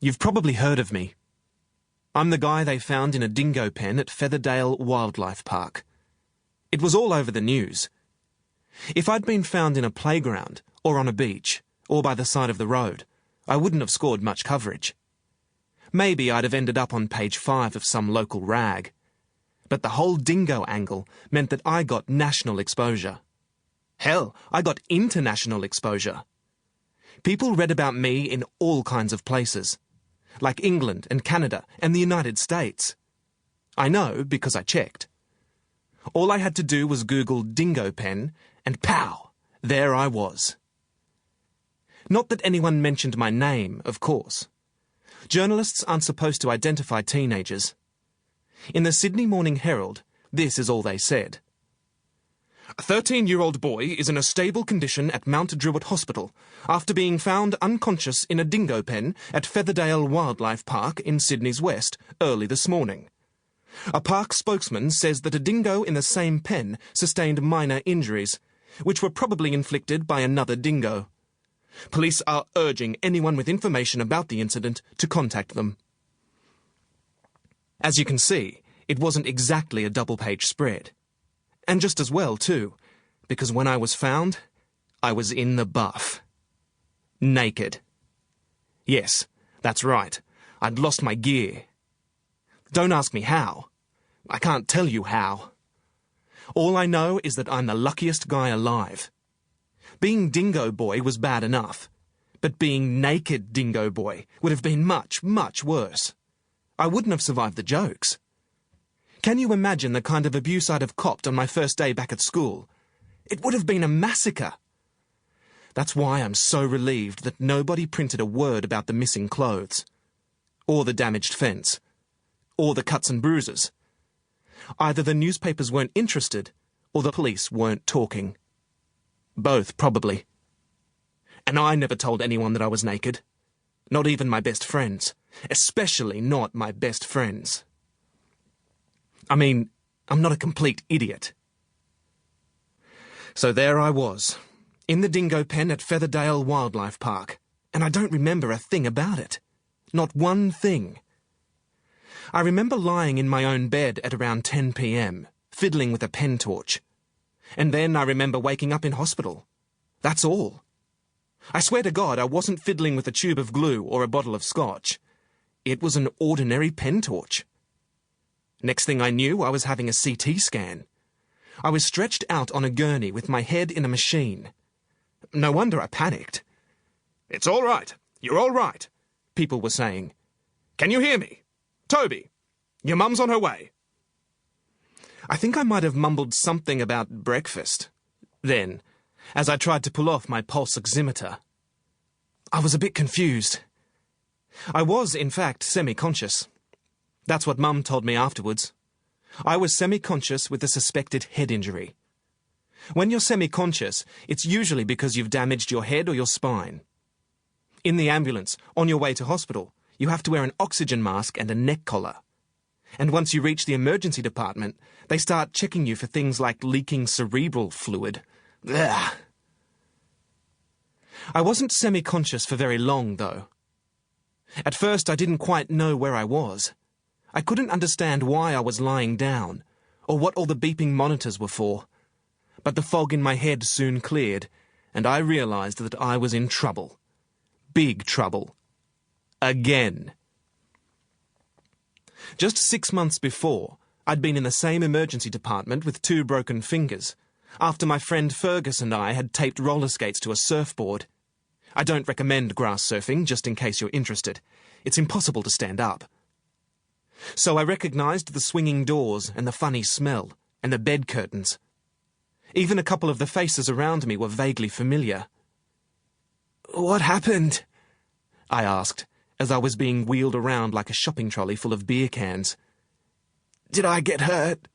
You've probably heard of me. I'm the guy they found in a dingo pen at Featherdale Wildlife Park. It was all over the news. If I'd been found in a playground, or on a beach, or by the side of the road, I wouldn't have scored much coverage. Maybe I'd have ended up on page 5 of some local rag. But the whole dingo angle meant that I got national exposure. Hell, I got international exposure. People read about me in all kinds of places, like England and Canada and the United States. I know because I checked. All I had to do was Google dingo pen, and pow, there I was. Not that anyone mentioned my name, of course. Journalists aren't supposed to identify teenagers. In the Sydney Morning Herald, this is all they said. A 13-year-old boy is in a stable condition at Mount Druitt Hospital after being found unconscious in a dingo pen at Featherdale Wildlife Park in Sydney's west early this morning. A park spokesman says that a dingo in the same pen sustained minor injuries, which were probably inflicted by another dingo. Police are urging anyone with information about the incident to contact them. As you can see, it wasn't exactly a double-page spread. And just as well, too, because when I was found, I was in the buff. Naked. Yes, that's right. I'd lost my gear. Don't ask me how. I can't tell you how. All I know is that I'm the luckiest guy alive. Being Dingo Boy was bad enough, but being naked Dingo Boy would have been much, much worse. I wouldn't have survived the jokes. Can you imagine the kind of abuse I'd have copped on my first day back at school? It would have been a massacre. That's why I'm so relieved that nobody printed a word about the missing clothes, or the damaged fence, or the cuts and bruises. Either the newspapers weren't interested, or the police weren't talking. Both, probably. And I never told anyone that I was naked. Not even my best friends. Especially not my best friends. I mean, I'm not a complete idiot. So there I was, in the dingo pen at Featherdale Wildlife Park, and I don't remember a thing about it. Not one thing. I remember lying in my own bed at around 10 p.m, fiddling with a pen torch. And then I remember waking up in hospital. That's all. I swear to God I wasn't fiddling with a tube of glue or a bottle of scotch. It was an ordinary pen torch. Next thing I knew, I was having a CT scan. I was stretched out on a gurney with my head in a machine. No wonder I panicked. "It's all right. You're all right," people were saying. "Can you hear me? Toby, your mum's on her way." I think I might have mumbled something about breakfast. Then, as I tried to pull off my pulse oximeter, I was a bit confused. I was, in fact, semi-conscious. That's what Mum told me afterwards. I was semi-conscious with a suspected head injury. When you're semi-conscious, it's usually because you've damaged your head or your spine. In the ambulance, on your way to hospital, you have to wear an oxygen mask and a neck collar. And once you reach the emergency department, they start checking you for things like leaking cerebral fluid. Ugh. I wasn't semi-conscious for very long, though. At first, I didn't quite know where I was. I couldn't understand why I was lying down, or what all the beeping monitors were for. But the fog in my head soon cleared, and I realized that I was in trouble. Big trouble. Again. Just 6 months before, I'd been in the same emergency department with 2 broken fingers, after my friend Fergus and I had taped roller skates to a surfboard. I don't recommend grass surfing, just in case you're interested. It's impossible to stand up. So I recognized the swinging doors and the funny smell and the bed curtains. Even a couple of the faces around me were vaguely familiar. "What happened?" I asked, as I was being wheeled around like a shopping trolley full of beer cans. "Did I get hurt?"